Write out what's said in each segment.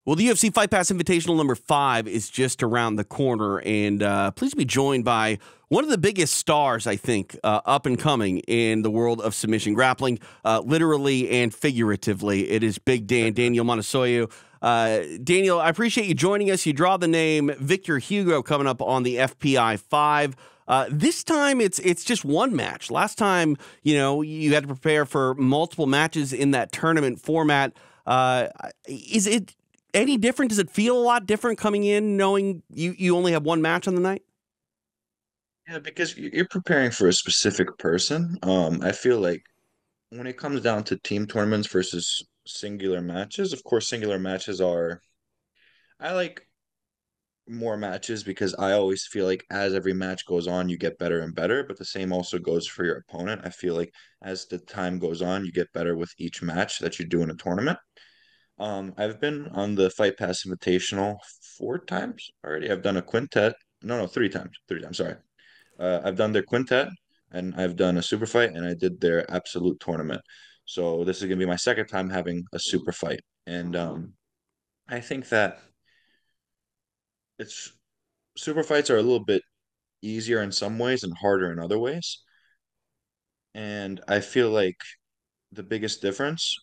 Well, the UFC Fight Pass Invitational number 5 is just around the corner, and pleased to be joined by one of the biggest stars, I think, up and coming in the world of submission grappling, literally and figuratively. It is Big Dan, Daniel Monasoyu. Daniel, I appreciate you joining us. You draw the name Victor Hugo coming up on the FPI 5. This time it's just one match. Last time, you had to prepare for multiple matches in that tournament format. Is it any different? Does it feel a lot different coming in knowing you only have one match on the night? Yeah, because you're preparing for a specific person. I feel like when it comes down to team tournaments versus singular matches, of course, singular matches are, I like more matches because I always feel like as every match goes on, you get better and better. But the same also goes for your opponent. I feel like as the time goes on, you get better with each match that you do in a tournament. I've been on the Fight Pass Invitational 4 times already. I've done a quintet. No, 3 times. 3 times, sorry. I've done their quintet and I've done a super fight and I did their absolute tournament. So this is gonna be my second time having a super fight. And I think that it's super fights are a little bit easier in some ways and harder in other ways. And I feel like the biggest difference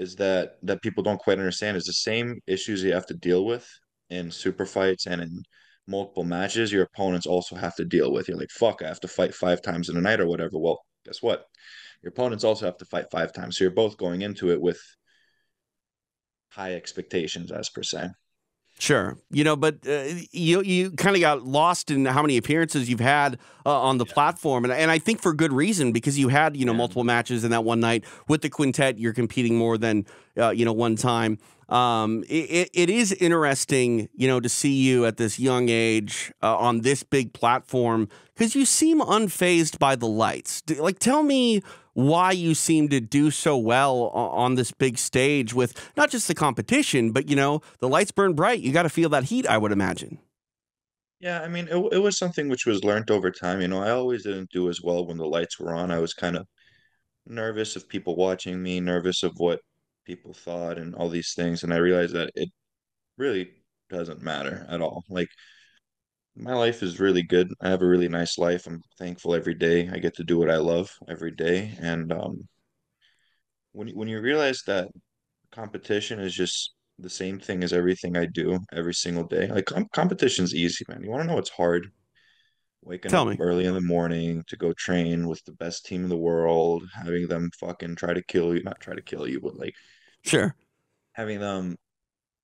is that people don't quite understand is the same issues you have to deal with in super fights and in multiple matches, your opponents also have to deal with. You're like, fuck, I have to fight 5 times in a night or whatever. Well, guess what? Your opponents also have to fight 5 times. So you're both going into it with high expectations, as per se. Sure, but you kind of got lost in how many appearances you've had on the Yeah. platform, and I think for good reason because you had Yeah. multiple matches in that one night with the quintet. You're competing more than one time. It is interesting, to see you at this young age on this big platform because you seem unfazed by the lights. Tell me why you seem to do so well on this big stage with not just the competition, but, the lights burn bright. You got to feel that heat, I would imagine. Yeah, I mean, it was something which was learned over time. I always didn't do as well when the lights were on. I was kind of nervous of people watching me, nervous of what people thought and all these things. And I realized that it really doesn't matter at all. Like, my life is really good. I have a really nice life. I'm thankful every day. I get to do what I love every day. And when you realize that competition is just the same thing as everything I do every single day, like competition's easy, man. You want to know what's hard? Waking Tell up me. early in the morning to go train with the best team in the world, having them fucking try to kill you, not try to kill you, but like Sure. having them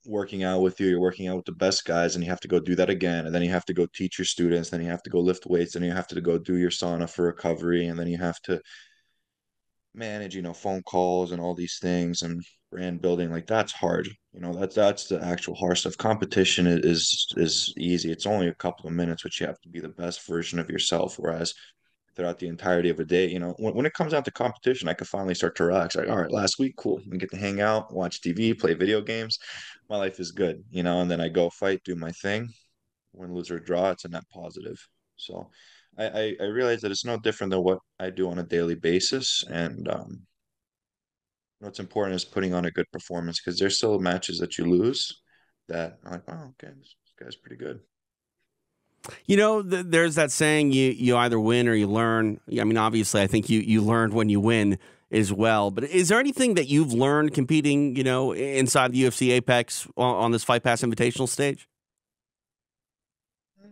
working out with you, you're working out with the best guys, and you have to go do that again. And then you have to go teach your students, then you have to go lift weights, then you have to go do your sauna for recovery, and then you have to manage, phone calls and all these things and brand building. Like that's hard. That's the actual hard stuff. Competition is easy. It's only a couple of minutes, but you have to be the best version of yourself. Whereas throughout the entirety of a day, when it comes out to competition, I could finally start to relax. Like, all right, last week, cool. We get to hang out, watch TV, play video games. My life is good, and then I go fight, do my thing. Win, lose, or draw, it's a net positive. So I realize that it's no different than what I do on a daily basis. And what's important is putting on a good performance because there's still matches that you lose that I'm like, oh, okay, this guy's pretty good. There's that saying you either win or you learn. I mean, obviously, I think you learned when you win as well. But is there anything that you've learned competing, inside the UFC Apex on this Fight Pass Invitational stage?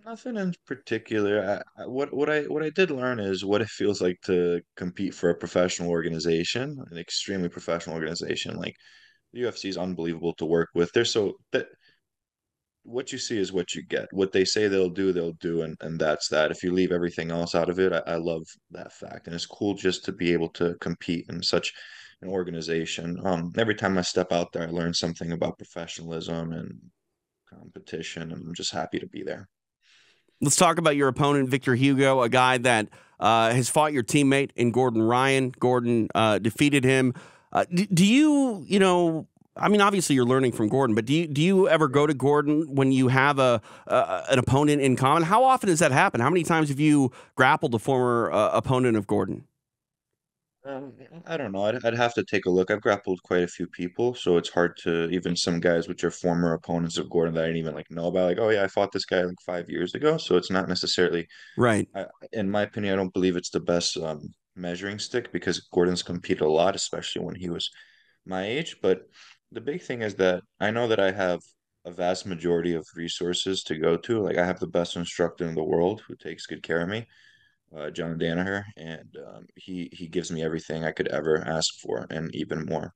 Nothing in particular. What I did learn is what it feels like to compete for a professional organization, an extremely professional organization. Like the UFC is unbelievable to work with. They're so that what you see is what you get. What they say they'll do, and that's that. If you leave everything else out of it, I love that fact. And it's cool just to be able to compete in such an organization. Every time I step out there, I learn something about professionalism and competition, and I'm just happy to be there. Let's talk about your opponent, Victor Hugo, a guy that has fought your teammate in Gordon Ryan. Gordon defeated him. Do you, I mean, obviously you're learning from Gordon, but do you ever go to Gordon when you have an opponent in common? How often does that happen? How many times have you grappled a former opponent of Gordon? Um, I don't know. I'd have to take a look. I've grappled quite a few people, so it's hard to even some guys which are former opponents of Gordon that I didn't even like know about. Like, oh yeah, I fought this guy like 5 years ago. So it's not necessarily, Right. in my opinion, I don't believe it's the best measuring stick because Gordon's competed a lot, especially when he was my age. But the big thing is that I know that I have a vast majority of resources to go to. Like I have the best instructor in the world who takes good care of me, John Danaher, and he gives me everything I could ever ask for and even more.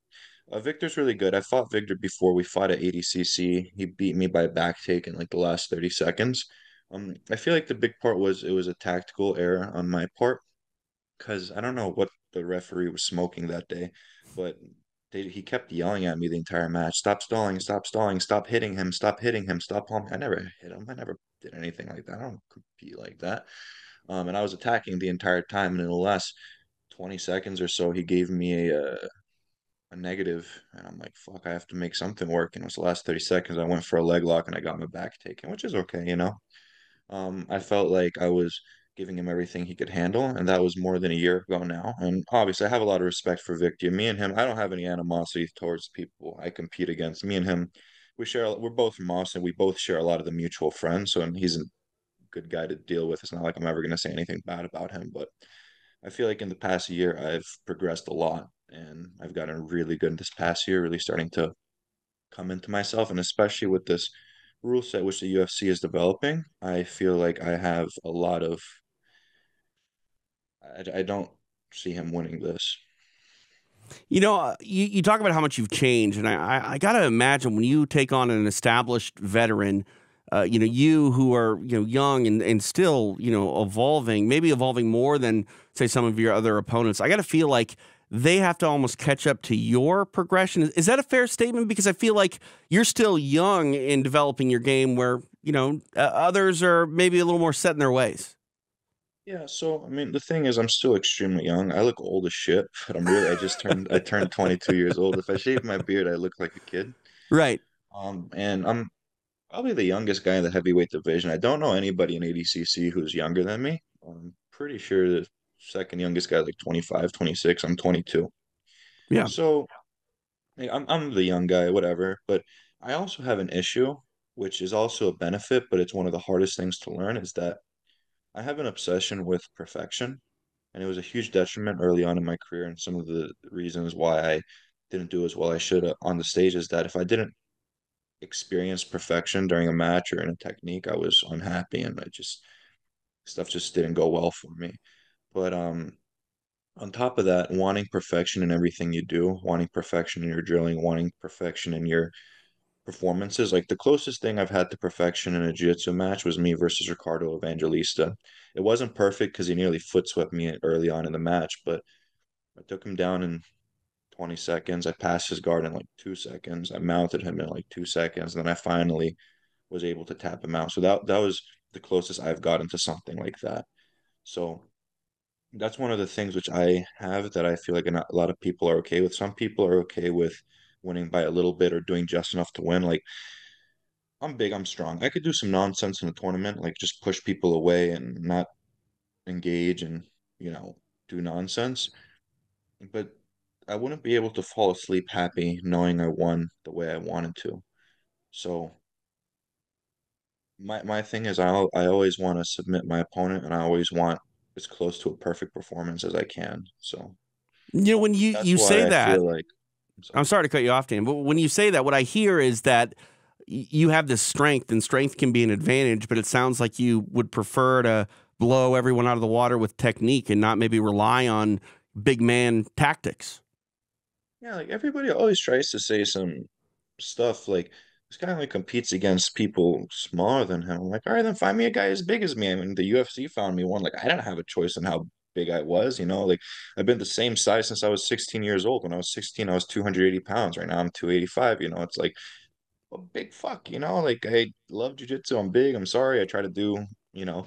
Victor's really good. I fought Victor before. We fought at ADCC. He beat me by back take in like the last 30 seconds. I feel like the big part was it was a tactical error on my part because I don't know what the referee was smoking that day, but he kept yelling at me the entire match. Stop stalling, stop stalling, stop hitting him, stop hitting him, stop pulling. I never hit him. I never did anything like that. I don't compete like that. And I was attacking the entire time, and in the last 20 seconds or so, he gave me a negative, and I'm like, fuck, I have to make something work. And it was the last 30 seconds. I went for a leg lock, and I got my back taken, which is okay, you know. I felt like I was giving him everything he could handle, and that was more than a year ago now. And obviously, I have a lot of respect for Victor. Me and him, I don't have any animosity towards people I compete against. Me and him, we're both from Austin. We both share a lot of the mutual friends. So, and he's a good guy to deal with. It's not like I'm ever going to say anything bad about him, but I feel like in the past year, I've progressed a lot and I've gotten really good this past year, really starting to come into myself. And especially with this rule set which the UFC is developing, I feel like I have a lot of, I don't see him winning this. You talk about how much you've changed, and I got to imagine when you take on an established veteran, you who are young and still evolving, maybe evolving more than say some of your other opponents. I got to feel like they have to almost catch up to your progression. Is that a fair statement? Because I feel like you're still young in developing your game, where others are maybe a little more set in their ways. Yeah, so I mean, the thing is, I'm still extremely young. I look old as shit, but I turned 22 years old. If I shave my beard, I look like a kid. Right. And I'm probably the youngest guy in the heavyweight division. I don't know anybody in ADCC who's younger than me. I'm pretty sure the second youngest guy is like 25, 26. I'm 22. Yeah. So yeah, I'm the young guy, whatever. But I also have an issue, which is also a benefit, but it's one of the hardest things to learn, is that I have an obsession with perfection. And it was a huge detriment early on in my career. And some of the reasons why I didn't do as well I should on the stage is that if I didn't experience perfection during a match or in a technique, I was unhappy and stuff just didn't go well for me. But on top of that, wanting perfection in everything you do, wanting perfection in your drilling, wanting perfection in your performances. Like the closest thing I've had to perfection in a jiu-jitsu match was me versus Ricardo Evangelista. It wasn't perfect because he nearly foot swept me early on in the match, but I took him down in 20 seconds. I passed his guard in like 2 seconds. I mounted him in like 2 seconds. And then I finally was able to tap him out. So that was the closest I've gotten to something like that. So that's one of the things which I have that I feel like not a lot of people are okay with. Some people are okay with winning by a little bit or doing just enough to win. Like I'm big, I'm strong. I could do some nonsense in a tournament, like just push people away and not engage and, you know, do nonsense. But I wouldn't be able to fall asleep happy knowing I won the way I wanted to. So my thing is I always want to submit my opponent and I always want as close to a perfect performance as I can. So When you that's you say why I that, feel like I'm I'm sorry. sorry to cut you off, Dan, but when you say that, what I hear is that you have this strength, and strength can be an advantage, but it sounds like you would prefer to blow everyone out of the water with technique and not maybe rely on big man tactics. Yeah, like everybody always tries to say some stuff like this guy only competes against people smaller than him. I'm like, all right, then find me a guy as big as me. I mean, the UFC found me one. Like, I didn't have a choice in how big I was, you know. Like, I've been the same size since I was 16 years old. When I was 16, I was 280 pounds. Right now, I'm 285. You know, it's like a big fuck, you know. Like, I love jujitsu. I'm big. I'm sorry. I try to do, you know,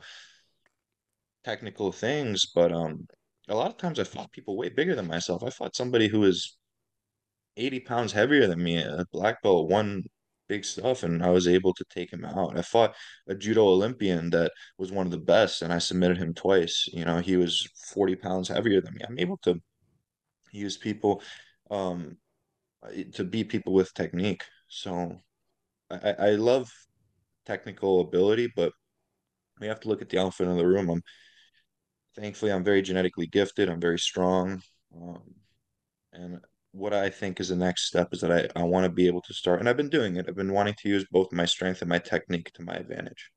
technical things, but a lot of times I fought people way bigger than myself. I fought somebody who was 80 pounds heavier than me. A black belt won big stuff, and I was able to take him out. I fought a judo Olympian that was one of the best, and I submitted him twice. You know, he was 40 pounds heavier than me. I'm able to use people um, to beat people with technique. So I love technical ability, but we have to look at the elephant in the room. Thankfully, I'm very genetically gifted. I'm very strong. And what I think is the next step is that I want to be able to start, and I've been doing it. I've been wanting to use both my strength and my technique to my advantage.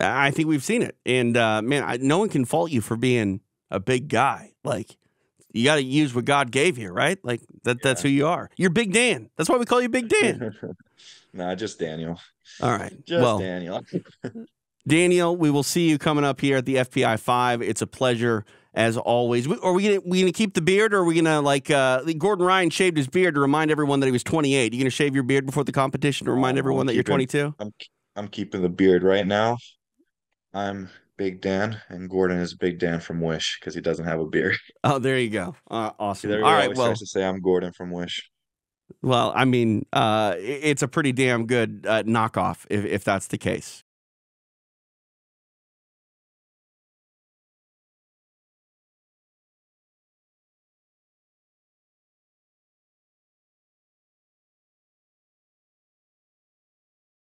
I think we've seen it. And man, no one can fault you for being a big guy. Like, you got to use what God gave you, right? Like, that's Yeah. who you are. You're Big Dan. That's why we call you Big Dan. Nah, just Daniel. All right. Just Well, Daniel. Daniel, we will see you coming up here at the FPI 5. It's a pleasure as always. Are we gonna keep the beard, or are we gonna Gordon Ryan shaved his beard to remind everyone that he was 28? You gonna shave your beard before the competition to remind everyone that you're 22? I'm keeping the beard right now. I'm Big Dan, and Gordon is Big Dan from Wish because he doesn't have a beard. Oh, there you go. Awesome. All Everybody right. always tries Well, to say I'm Gordon from Wish. I mean, it's a pretty damn good knockoff if that's the case.